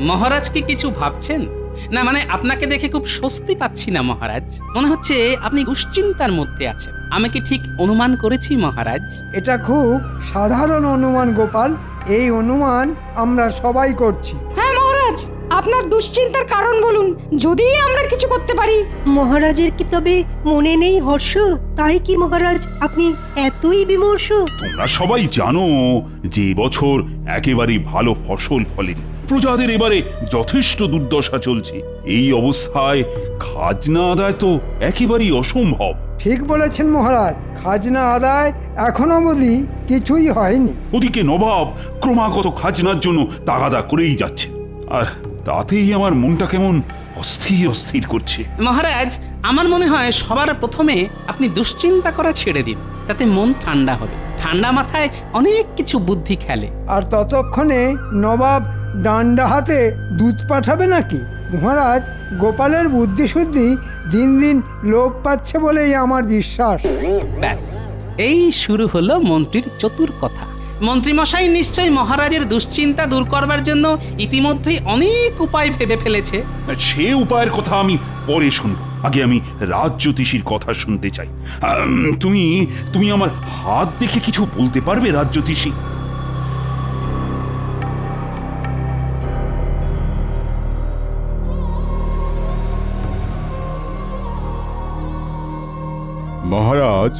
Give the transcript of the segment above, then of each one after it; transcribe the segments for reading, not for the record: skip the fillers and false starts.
মহারাজ কি কিছু ভাবছেন? না মানে আপনাকে দেখে খুব স্বস্তি পাচ্ছি না মহারাজ। মনে হচ্ছে আপনি দুশ্চিন্তার মধ্যে আছেন। আমি কি ঠিক অনুমান করেছি মহারাজ? এটা খুব সাধারণ অনুমান গোপাল, এই অনুমান আমরা সবাই করছি। হ্যাঁ মহারাজ, আপনার দুশ্চিন্তার কারণ বলুন, যদি আমরা কিছু করতে পারি। মহারাজের কি তবে মনে নেই হর্ষ? তাই কি মহারাজ আপনি এতই বিমর্ষ? তোমরা সবাই জানো যে এবছর একেবারেই ভালো ফসল ফলেনি, প্রজাদের এবারে যথেষ্ট দুর্দশা চলছে। এই অবস্থায় খাজনা আদায় তো একেবারেই অসম্ভব। ঠিক বলেছেন মহারাজ, খাজনা আদায় এখনো অবধি কিছুই হয়নি। ওদিকে নবাব ক্রমাগত খাজনার জন্য তাগাদা করেই যাচ্ছে, আর তাতেই আমার মনটা কেমন অস্থির অস্থির করছে। মহারাজ, আমার মনে হয় সবার প্রথমে আপনি দুশ্চিন্তা করা ছেড়ে দিন, তাতে মন ঠান্ডা হবে। ঠান্ডা মাথায় অনেক কিছু বুদ্ধি খেলে। আর ততক্ষণে নবাব ডান্ডা হাতে দুধ পাঠাবে নাকি? মহারাজ, গোপালের বুদ্ধিশুদ্ধি দিন দিন লোপ পাচ্ছে বলেই আমার বিশ্বাস। ব্যাস, এই শুরু হলো মন্ত্রীর চতুর কথা। মন্ত্রীমশাই নিশ্চয়ই মহারাজের দুশ্চিন্তা দূর করবার জন্য ইতিমধ্যেই অনেক উপায় ভেবে ফেলেছে। সে উপায়ের কথা আমি পরে শুনবো, আগে আমি রাজজ্যোতিষীর কথা শুনতে চাই। তুমি তুমি আমার হাত দেখে কিছু বলতে পারবে রাজজ্যোতিষী? মহারাজ,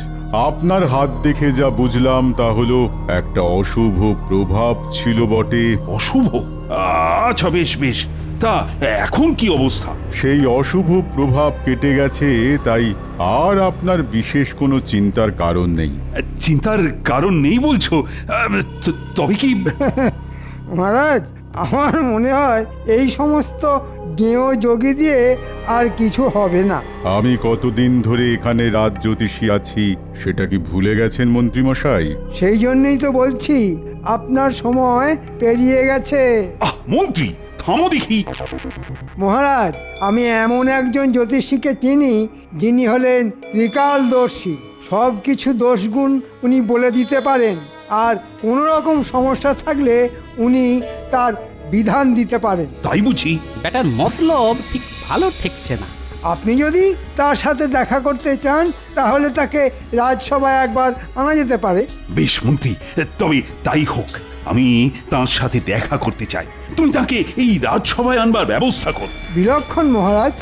আপনার হাত দেখে যা বুঝলাম তা হলো একটা অশুভ প্রভাব ছিল বটে। অশুভ? আচ্ছা, বেশ বেশ, তা এখন কি অবস্থা? সেই অশুভ প্রভাব কেটে গেছে, তাই আর আপনার বিশেষ কোনো চিন্তার কারণ নেই। চিন্তার কারণ নেই বলছো? তবে কি? মহারাজ, আমার মনে হয় এই সমস্ত গেঁয়ো যোগী দিয়ে আর কিছু হবে না। আমি কতদিন ধরে এখানে রাজজ্যোতিষী আছি সেটা কি ভুলে গেছেন মন্ত্রীমশাই? সেই জন্যই তো বলছি, আপনার সময় পেরিয়ে গেছে। মন্ত্রী, থামো দেখি। মহারাজ, আমি এমন একজন জ্যোতিষীকে চিনি যিনি হলেন ত্রিকালদর্শী। সব কিছু দোষগুণ উনি বলে দিতে পারেন, আর কোনো রকম সমস্যা থাকলে উনি তার বিধান দিতে পারেন। তাই বুঝি? ব্যাটার মতলব ঠিক ভালো ঠেকছে না। আপনি যদি তার সাথে দেখা করতে চান তাহলে তাকে রাজসভায় একবার আনা যেতে পারে। বেশ মন্ত্রী, তবে তাই হোক। আমি তার সাথে দেখা করতে চাই। তুমি তাকে এই রাজসভায় আনবার ব্যবস্থা কর। বিলক্ষণ মহারাজ।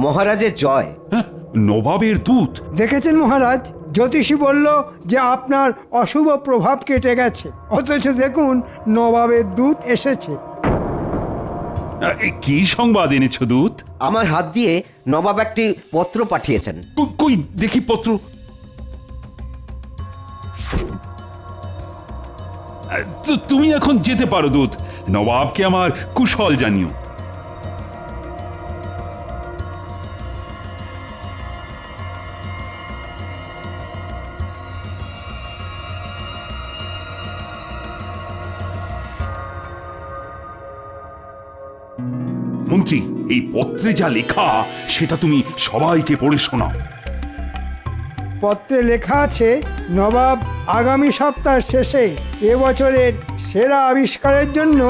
মহারাজের জয়। হ্যাঁ, নবাবের দূত। দেখেছেন মহারাজ, জ্যোতিষী বলল যে আপনার অশুভ প্রভাব কেটে গেছে, অথচ দেখুন নবাবের দূত এসেছে। কি সংবাদ এনেছো দূত? আমার হাত দিয়ে নবাব একটি পত্র পাঠিয়েছেন। কই দেখি পত্র। তুমি এখন যেতে পারো দূত। নবাবকে আমার কুশল জানিও। মন্ত্রী, এই পত্রে যা লেখা সেটা তুমি সবাইকে পড়ে শোনাও। পত্রে লেখা আছে, নবাব আগামী সপ্তাহের শেষে এবছরের সেরা আবিষ্কারের জন্য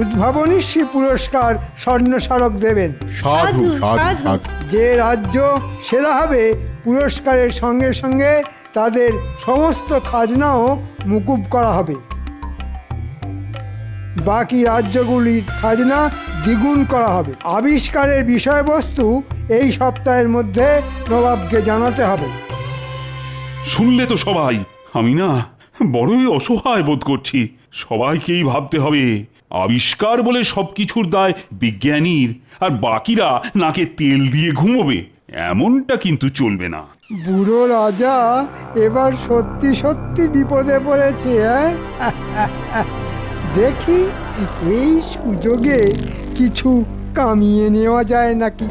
উদ্ভাবনীশ্রী পুরস্কার স্বর্ণস্মারক দেবেন। সাধু সাধু সাধু। যে রাজ্য সেরা হবে পুরস্কারের সঙ্গে সঙ্গে তাদের সমস্ত খাজনাও মুকুব করা হবে। বাকি রাজ্যগুলির খাজনা দ্বিগুণ করা হবে। আবিষ্কারের বিষয়বস্তু এই সপ্তাহের মধ্যে নবাবকে জানাতে হবে। শুনলে তো সবাই, আমি না বড়ই অসহায় বোধ করছি। সবাইকেই ভাবতে হবে আবিষ্কার বলে সবকিছুর দায় বিজ্ঞানীর, আর বাকিরা নাকে তেল দিয়ে ঘুমোবে। এমনটা কিন্তু চলবে না। বুড়ো রাজা এবার সত্যি সত্যি বিপদে পড়েছে। দেখি এই সুযোগে কিছু কামিয়ে নেওয়া যায় নাকি।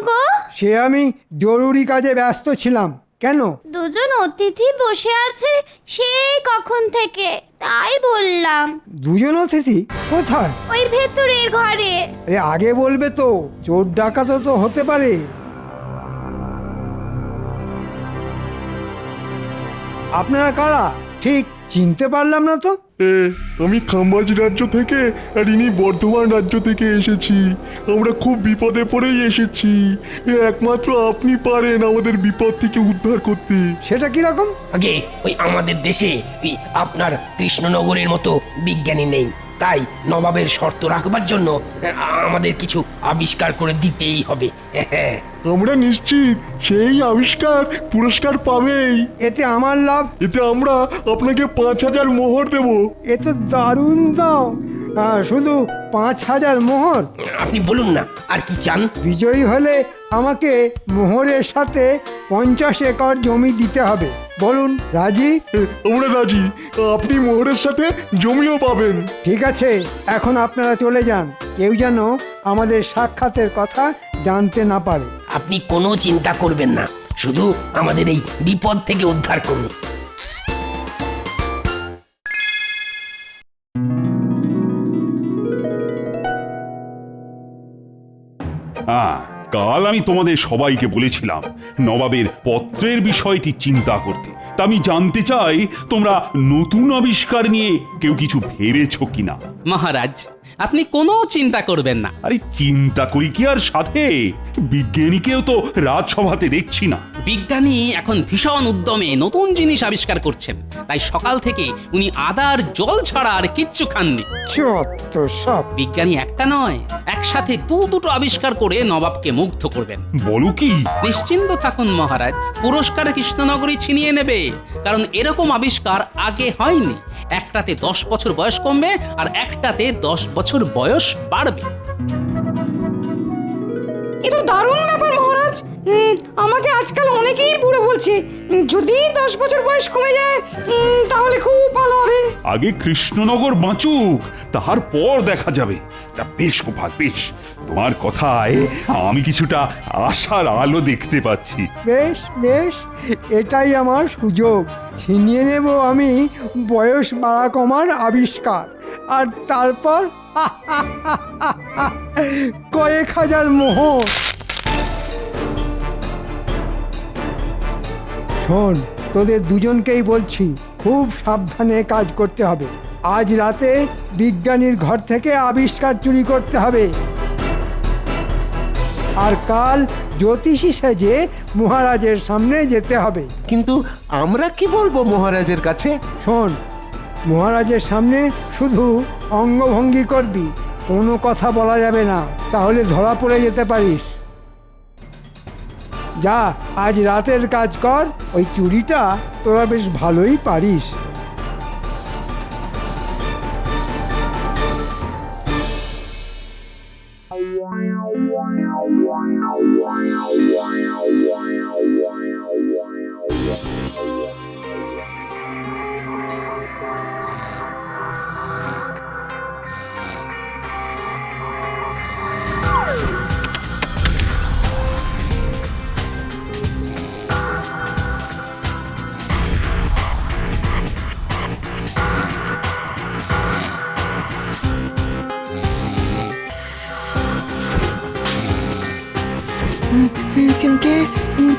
গো? সে আমি জরুরি কাজে ব্যস্ত ছিলাম। কেন? দুজন অতিথি বসে আছে সেই কখন থেকে, তাই বললাম। দুজন অতিথি কোথায়? ওই ভেতরের ঘরে। আরে আগে বলবে তো, চোর ডাকাতও তো হতে পারে। আপনারা কারা ঠিক চিনতে পারলাম না তো। আমি খাম্বাজ রাজ্য থেকে আর ইনি বর্ধমান রাজ্য থেকে এসেছি। আমরা খুব বিপদে পড়েই এসেছি। একমাত্র আপনি পারেন আমাদের বিপদ থেকে উদ্ধার করতে। সেটা কিরকম? আগে ওই আমাদের দেশে ওই আপনার কৃষ্ণনগরের মতো বিজ্ঞানী নেই, তাই নবাবের শর্ত রাখবার জন্য আমাদের কিছু আবিষ্কার করে দিতেই হবে। আমরা নিশ্চিত সেই আবিষ্কার পুরস্কার পাবেই। এতে আমার লাভ? এতে আমরা আপনাকে 5,000 মোহর দেব। এ তো দারুণ দাম। শুধু 5,000 মোহর? আপনি বলুন না আর কি চান। বিজয়ী হলে আমাকে মোহরের সাথে 50 একর জমি দিতে হবে। বলুন, রাজি? আমরা রাজি। আপনি মোহরের সাথে জমিও পাবেন। ঠিক আছে, এখন আপনারা চলে যান। কেউ যেন আমাদের সাক্ষাতের কথা জানতে না পারে। আপনি কোনো চিন্তা করবেন না, শুধু আমাদের এই বিপদ থেকে উদ্ধার করুন। কাল আমি তোমাদের সবাইকে বলেছিলাম নবাবের পত্রের বিষয়টি চিন্তা করতে। তা আমি জানতে চাই তোমরা নতুন আবিষ্কার নিয়ে কেউ কিছু ভেবেছো কিনা। মহারাজ, আপনি কোনো চিন্তা করবেন না। আরে চিন্তা করি কি আর সাথে, বিজ্ঞানীকেও তো রাজসভাতে দেখছি না। বিজ্ঞানী এখন ভীষণ উদ্যমে নতুন জিনিস আবিষ্কার করছেন, তাই সকাল থেকে উনি আদার জল ছাড়া আর কিচ্ছু খাননি। চত্ব সব। বিজ্ঞানী একটা নয়, একসাথে দুটো আবিষ্কার করে নবাবকে মুগ্ধ করবেন। বলো কি? নিশ্চিন্ত থাকুন মহারাজ, পুরস্কার কৃষ্ণনগরী ছিনিয়ে নেবে, কারণ এরকম আবিষ্কার আগে হয়নি। একটাতে 10 বছর বয়স কমবে আর একটাতে 10 বছর বয়স বাড়বে। এ তো দারুণ ব্যাপার মহারাজ। আমাকে আজকাল অনেকেই বুড়ো বলছে। যদি 10 বছর বয়স কমে যায় তাহলে খুব ভালো হবে। আগে কৃষ্ণনগর বাঁচুক, তারপর দেখা যাবে। তা বেশ গোপাল, বেশ। তোমার কথায় আমি কিছুটা আশার আলো দেখতে পাচ্ছি। বেশ বেশ, এটাই আমার সুযোগ। ছিনিয়ে নেব আমি বয়স বাড়া কমার আবিষ্কার, আর তারপর কয়েক হাজার মোহর। শোন, তোদের দুজনকেই বলছি, খুব সাবধানে কাজ করতে হবে। আজ রাতে বিজ্ঞানীর ঘর থেকে আবিষ্কার চুরি করতে হবে, আর কাল জ্যোতিষী সেজে মহারাজের সামনে যেতে হবে। কিন্তু আমরা কি বলবো মহারাজের কাছে? শোন, মহারাজের সামনে শুধু অঙ্গভঙ্গি করবি, কোনো কথা বলা যাবে না, তাহলে ধরা পড়ে যেতে পারিস। যা, আজ রাতের কাজ কর। ওই চুরিটা তোরা বেশ ভালোই পারিস।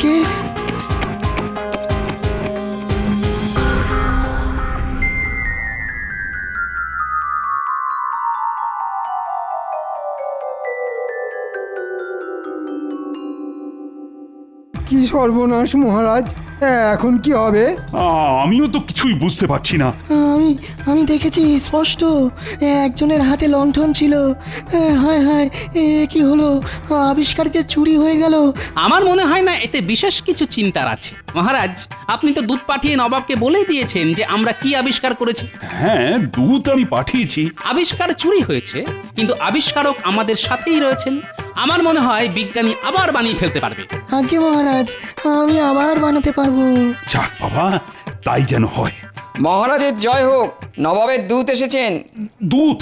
কে? কি সর্বনাশ মহারাজ, এখন কি হবে? আমিও তো কিছুই বুঝতে পারছি না। আমি দেখেছি স্পষ্ট, একজনের হাতে লণ্ঠন ছিল। হায় হায়, কি হলো? আবিষ্কার যে চুরি হয়ে গেল। আমার মনে হয় না এতে বিশেষ কিছু চিন্তার আছে। মহারাজ, আপনি তো দূত পাঠিয়ে নবাবকে বলেই দিয়েছেন যে আমরা কি আবিষ্কার করেছি। হ্যাঁ, দূত আমি পাঠিয়েছি। আবিষ্কার চুরি হয়েছে, কিন্তু আবিষ্কারক আমাদের সাথেই রয়েছেন। আমার মনে হয় বিজ্ঞানী আবার বানিয়ে ফেলতে পারবে। আজ্ঞে মহারাজ, আমি আবার বানাতে পারবো। যাক বাবা, তাই যেন হয়। মহারাজের জয় হোক, নবাবের দূত এসেছেন। দূত?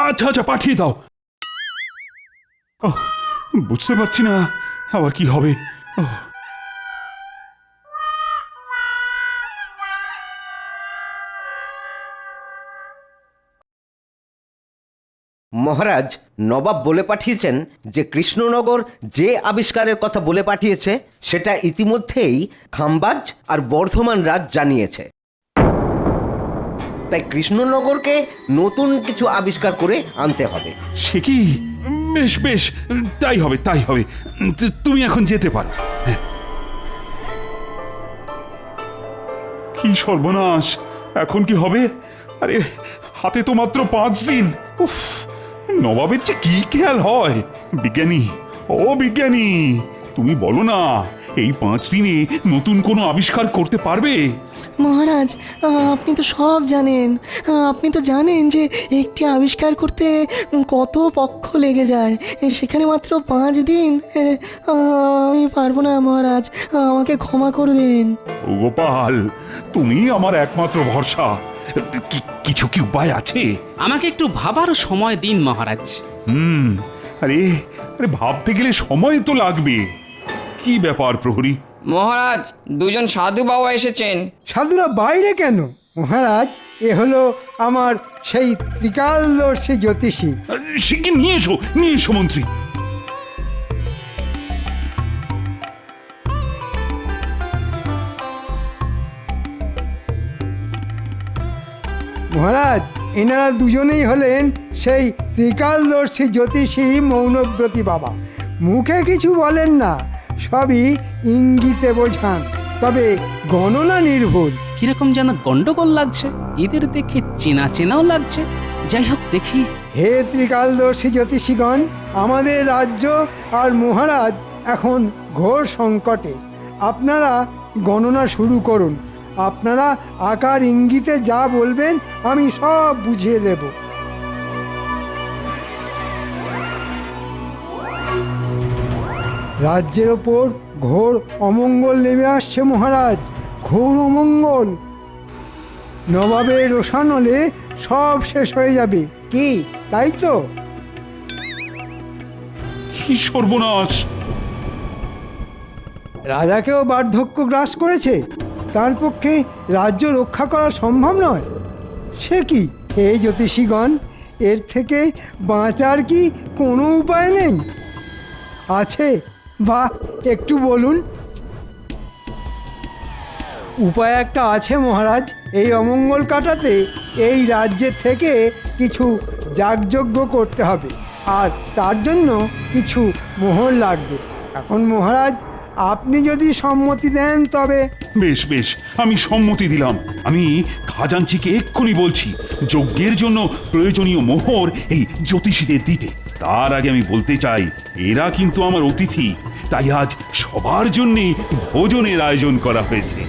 আচ্ছা আচ্ছা, পাঠিয়ে দাও। বুঝতে পারছি না আবার কি হবে। ওহ, মহারাজ, নবাব বলে পাঠিয়েছেন যে কৃষ্ণনগর যে আবিষ্কারের কথা বলে পাঠিয়েছে সেটা ইতিমধ্যেই খাম্বাজ আর বর্ধমান রাজ জানিয়েছে। তাই কৃষ্ণনগরকে নতুন কিছু আবিষ্কার করে আনতে হবে। সে কি? বেশ বেশ, তাই হবে তাই হবে। তুমি এখন যেতে পারো। হ্যাঁ। কি সর্বনাশ, এখন কি হবে? আরে হাতে তো মাত্র 5 দিন। উফ, নবাবের যে কি খেয়াল হয়। বিজ্ঞানী, ও বিজ্ঞানী, তুমি বলো না এই 5 দিনে নতুন কোনো আবিষ্কার করতে পারবে? মহারাজ, আপনি তো সব জানেন। আপনি তো জানেন যে একটি আবিষ্কার করতে কত পক্ষ লেগে যায়, সেখানে মাত্র 5 দিন। আমি পারবো না মহারাজ, আমাকে ক্ষমা করবেন। ও গোপাল, তুমি আমার একমাত্র ভরসা। কিছু কি উপায় আছে? আমাকে একটু ভাবার সময় দিন মহারাজ। আরে আরে ভাবতে গেলে সময় তো লাগবে। কি ব্যাপার প্রহরী? মহারাজ, দুজন সাধু বাবা এসেছেন। সাধুরা বাইরে কেন মহারাজ? এ হলো আমার সেই ত্রিকালদর্শী জ্যোতিষী। সে কি? নিয়ে এসো মন্ত্রী। মহারাজ, এনারা দুজনেই হলেন সেই ত্রিকালদর্শী জ্যোতিষী মৌনব্রতী বাবা। মুখে কিছু বলেন না, সবই ইঙ্গিতে বোঝান, তবে গণনা নির্ভুল। কিরকম যেন গন্ডগোল লাগছে, এদের দেখে চেনা চেনাও লাগছে। যাই হোক, দেখি। হে ত্রিকালদর্শী জ্যোতিষীগণ, আমাদের রাজ্য আর মহারাজ এখন ঘোর সংকটে। আপনারা গণনা শুরু করুন। আপনারা আকার ইঙ্গিতে যা বলবেন আমি সব বুঝিয়ে দেব। রাজ্যের ওপর ঘোর অমঙ্গল নেমে আসছে মহারাজ, ঘোর অমঙ্গল। নবাবের রোষানলে সব শেষ হয়ে যাবে। কি তাই তো? কি সর্বনাশ! রাজাকেও বার্ধক্য গ্রাস করেছে, তার পক্ষে রাজ্য রক্ষা করা সম্ভব নয়। সে কি হে জ্যোতিষীগণ, এর থেকে বাঁচার কি কোনো উপায় নেই? আছে বা একটু বলুন। উপায় একটা আছে মহারাজ। এই অমঙ্গল কাটাতে এই রাজ্যের থেকে কিছু যাগযজ্ঞ করতে হবে, আর তার জন্য কিছু মোহর লাগবে। এখন মহারাজ, আপনি যদি সম্মতি দেন তবে। বেশ বেশ, আমি সম্মতি দিলাম। আমি খাজাঞ্চিকে এক্ষুনি বলছি যজ্ঞের জন্য প্রয়োজনীয় মোহর এই জ্যোতিষীদের দিতে। তার আগে আমি বলতে চাই, এরা কিন্তু আমার অতিথি, তাই আজ সবার জন্যে ভোজনের আয়োজন করা হয়েছে।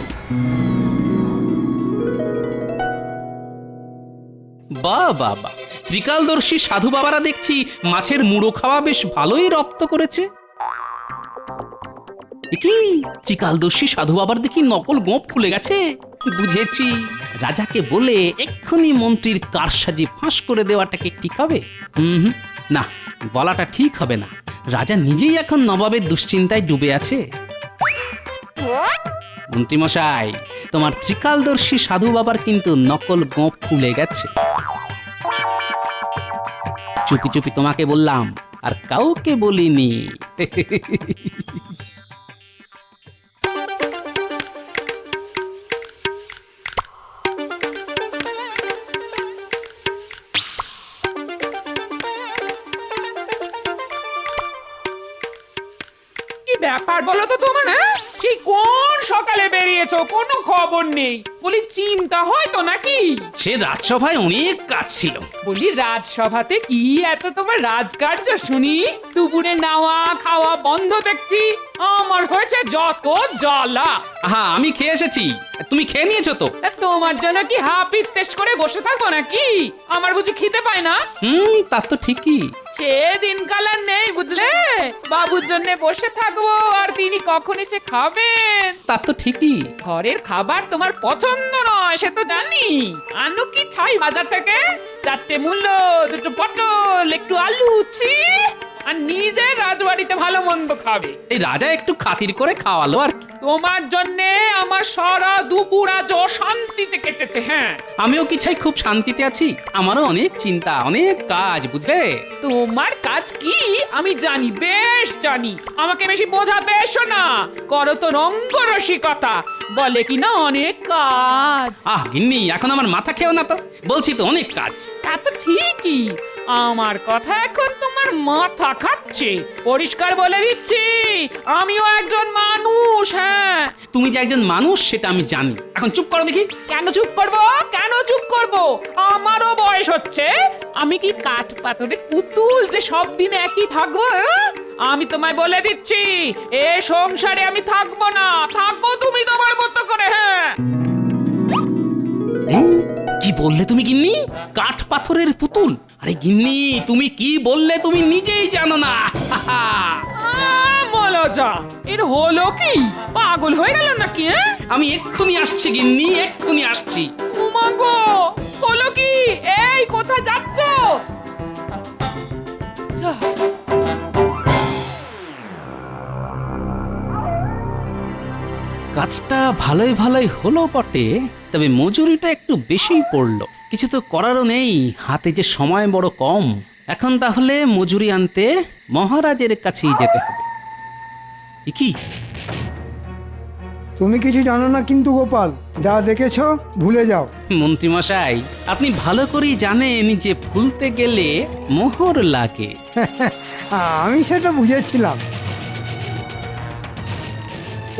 বাহ বাহ বাহ, ত্রিকালদর্শী সাধু বাবারা দেখছি মাছের মুড়ো খাওয়া বেশ ভালোই রপ্ত করেছে। কি ত্রিকালদর্শী সাধু বাবার দেখি নকল গোঁপ খুলে গেছে। বুঝেছি, রাজাকে বলে এক্ষুনি মন্ত্রীর কারসাজি ফাঁস করে দেওয়াটাকে ঠিক হবে? না, বলাটা ঠিক হবে না। রাজা নিজেই এখন নবাবের দুশ্চিন্তায় ডুবে আছে। মন্ত্রীমশাই, তোমার ত্রিকালদর্শী সাধু বাবার কিন্তু নকল গোঁপ খুলে গেছে। চুপি চুপি তোমাকে বললাম, আর কাউকে বলিনি। ব্যাপার বলো তো তোমার? হ্যাঁ, সেই কোন সকালে বেরিয়েছো, কোনো খবর নেই। বলি চিন্তা হয় তো নাকি? সে রাজসভায় অনেক কাজ ছিল। বলি রাজসভাতে কি এত তোমার রাজকার্য শুনি? দুপুরে নাওয়া খাওয়া বন্ধ দেখছি। আমার হয়েছে যত জ্বালা। হ্যাঁ, আমি খেয়ে এসেছি, তুমি খেয়ে নিয়েছো তো? তোমার জন্য কি হাপিত টেস্ট করে বসে থাকবো নাকি? আমার বুঝি খিদে পায় না? তা তো ঠিকই। সে দিনকাল আর নেই বুঝলে। বাবুর জন্য বসে থাকবো আর তিনি কখন এসে খাবেন। তা তো ঠিকই। ঘরের খাবার তোমার পছন্দ নয় সে তো জানি। আনু কি ছাই বাজার থেকে 4টে মূল্য, 2টো পটল, একটু আলু, ছি আর নিজে রাজবাড়িতে ভালো মন্দ খাবে। এই রাজা একটু খাতির করে খাওয়ালো আর কি। তোমার জন্যে আমার সারা দুপুর আজ অশান্তিতে কেটেছে। হ্যাঁ, আমিও কি চাই খুব শান্তিতে আছি? আমারও অনেক চিন্তা, অনেক কাজ, বুঝলে? তোমার কাজ কি আমি জানি, বেশ জানি। আমাকে বেশি বোঝাতে এসো না, করো তো রঙ্গরসিকতা, বলে কি না অনেক কাজ। গিন্নি, এখন আমার মাথা খেও না তো, বলছি তো অনেক কাজ। তা তো ঠিকই, আমার কথা এখন তোমার মাথা খাচ্ছে। পরিষ্কার বলে দিচ্ছি, আমিও একজন মানুষ। হ্যাঁ, তুমি যে একজন মানুষ সেটা আমি জানি, এখন চুপ করো দেখি। কেন চুপ করবো? কেন চুপ করবো? আমারও বয়স হচ্ছে। আমি কি কাঠ পাথরের পুতুল যে সব দিন একই থাকবো? আমি তোমায় বলে দিচ্ছি, এ সংসারে আমি থাকবো না। থাকো তুমি তোমার মতো করে। হ্যাঁ, কি বললে তুমি গিন্নি? কাঠ পাথরের পুতুল? আরে গিন্নি, তুমি কি বললে তুমি নিজেই জানো না। মলজা, এর হলো কি? পাগল হয়ে গেল নাকি? আমি এক্ষুনি আসছি গিন্নি, এক্ষুনি আসছি। ওমা গো, হলো কি? এই কোথায় যাচ্ছ? কাজটা ভালোই ভালোই হলো বটে, তবে মজুরিটা একটু বেশিই পড়লো। কিছু তো করারও নেই, হাতে যে সময় বড় কম। এখন তাহলে মজুরি আনতে মহারাজের কাছেই যেতে হবে। কি তুমি কিছু জানো না কিন্তু গোপাল, যা দেখেছো ভুলে যাও। মন্ত্রীমশাই, আপনি ভালো করেই জানেন যে ভুলতে গেলে মোহর লাগে। আমি সেটা বুঝেছিলাম।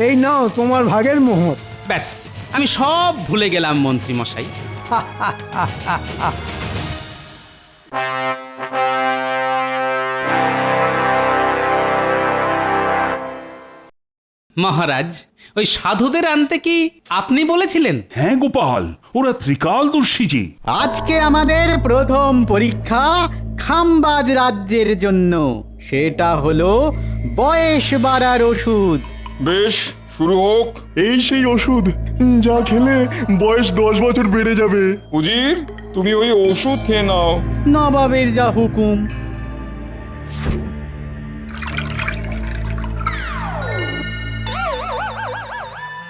এই নাও তোমার ভাগের মোহর। ব্যাস, আমি সব ভুলে গেলাম মন্ত্রীমশাই। মহারাজ, ওই সাধুদের আনতে কি আপনি বলেছিলেন? হ্যাঁ গোপাল, ওরা ত্রিকালদর্শী যে। আজকে আমাদের প্রথম পরীক্ষা খামবাজ রাজ্যের জন্য, সেটা হলো বয়স বাড়ার ওষুধ। বেশ, শুরু হোক। এই সেই ওষুধ যা খেলে বয়স 10 বছর বেড়ে যাবে। উজির, তুমি ওই ওষুধ খেয়ে নাও। নবাবের যা হুকুম।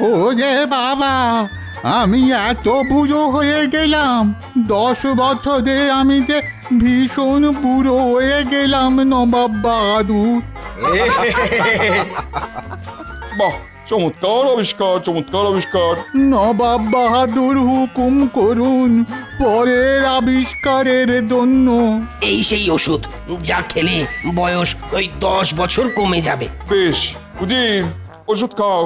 ও যে বাবা, আমি এত বুড়ো হয়ে গেলাম। 10 বছরে আমি যে ভীষণ বুড়ো হয়ে গেলাম নবাব বাহাদুর। বাহ, চমৎকার আবিষ্কার, চমৎকার আবিষ্কার। নবাব বাহাদুর হুকুম করুন পরের আবিষ্কারের জন্য। এই সেই ওষুধ যা খেলে বয়স ওই 10 বছর কমে যাবে। বেশ, উজির, ওষুধ খাও।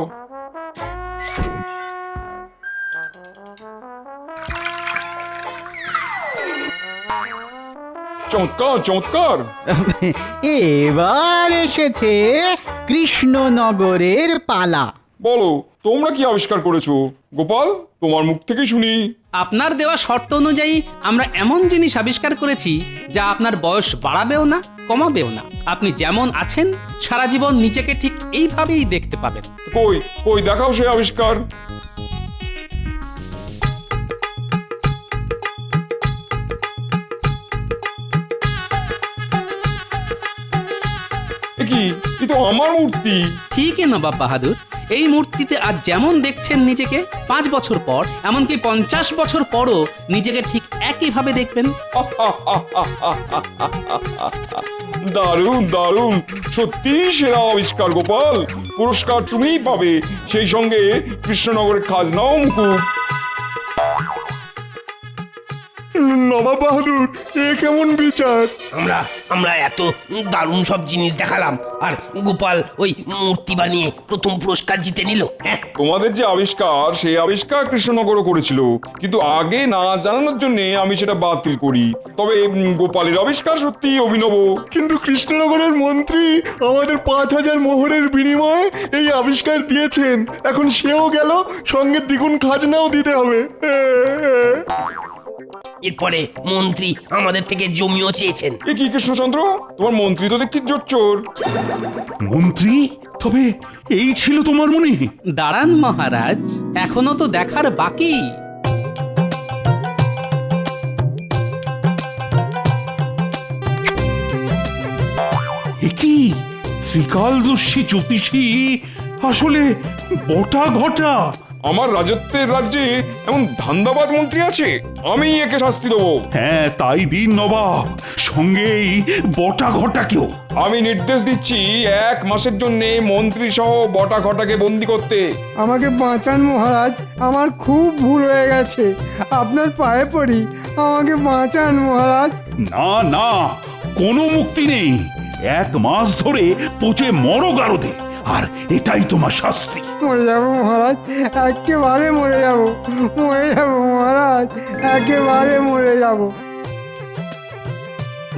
চমৎকার, চমৎকার। এবার এসেছে কৃষ্ণনগরের পালা। বলো, তোমরা কি আবিষ্কার করেছো? গোপাল, তোমার মুখ থেকে শুনি। আপনার দেওয়া শর্ত অনুযায়ী আমরা এমন জিনিস আবিষ্কার করেছি যা আপনার বয়স বাড়াবেও না, কমাবেও না। আপনি যেমন আছেন সারা জীবন নিজেকে ঠিক এইভাবেই দেখতে পাবেন। কই কই দেখাও সেই আবিষ্কার। কি, এ তো আমার মূর্তি। ঠিকই নবাব বাহাদুর, এই মূর্তিতে আজ যেমন দেখছেন নিজেকে, 5 বছর পর, এমনকি 50 বছর পরও নিজেকে ঠিক একইভাবে দেখবেন। দারুণ, দারুণ, সত্যি সেরা আবিষ্কার গোপাল। পুরস্কার তুমিই পাবে, সেই সঙ্গে কৃষ্ণনগরের খাজনাও মুকুব। নবাব বাহাদুর, এ কেমন বিচার? আমরা এত দারুণ সব জিনিস দেখালাম, আর গোপাল ওই মূর্তি বানিয়ে প্রথম পুরস্কার জিতে নিল। হ্যাঁ, তোমাদের যে আবিষ্কার, সেই আবিষ্কার কৃষ্ণনগরও করেছিল, কিন্তু আগে না জানানোর জন্য আমি সেটা বাতিল করি। তবে গোপালের আবিষ্কার সত্যি অভিনব। কিন্তু কৃষ্ণনগরের মন্ত্রী আমাদের 5000 মোহরের বিনিময়ে এই আবিষ্কার দিয়েছেন। এখন সেও গেল, সঙ্গে দ্বিগুণ খাজনাও দিতে হবে। এরপরে মন্ত্রী আমাদের থেকে জমিও চেয়েছেন। এ কি কৃষ্ণচন্দ্র, তোমার মন্ত্রী তো দেখছি জোচ্চোর। মন্ত্রী? তবে এই ছিল তোমার মনে? দাঁড়ান মহারাজ, এখনো তো দেখার বাকি। এ কি ত্রিকালদর্শী জ্যোতিষী আসলে বটা ঘটা? আমার রাজত্বের রাজ্যে এমন ধান্দাবাজ মন্ত্রী আছে, আমি একে শাস্তি দেবো। হ্যাঁ তাই দিন নবাব, সঙ্গেই বটা ঘটাকেও। আমি নির্দেশ দিচ্ছি 1 মাসের জন্য মন্ত্রী সহ বটা ঘটাকে বন্দি করতে। আমাকে বাঁচান মহারাজ, আমার খুব ভুল হয়ে গেছে, আপনার পায়ে পড়ি, আমাকে বাঁচান মহারাজ। না না, কোনো মুক্তি নেই। 1 মাস ধরে পচে মরো গারদে, আর এটাই তোমার শাস্তি। মরে যাবো মহারাজ, একেবারে মরে যাবো, মরে যাবো মহারাজ, একেবারে মরে যাবো।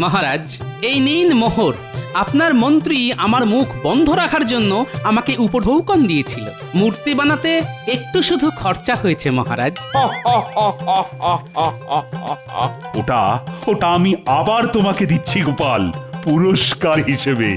মহারাজ, এই নিন মোহর। আপনার মন্ত্রী আমার মুখ বন্ধ রাখার জন্য আমাকে উপঢৌকন দিয়েছিল। মূর্তি বানাতে একটু শুধু খরচা হয়েছে মহারাজ। ওটা ওটা আমি আবার তোমাকে দিচ্ছি গোপাল, পুরস্কার হিসেবে।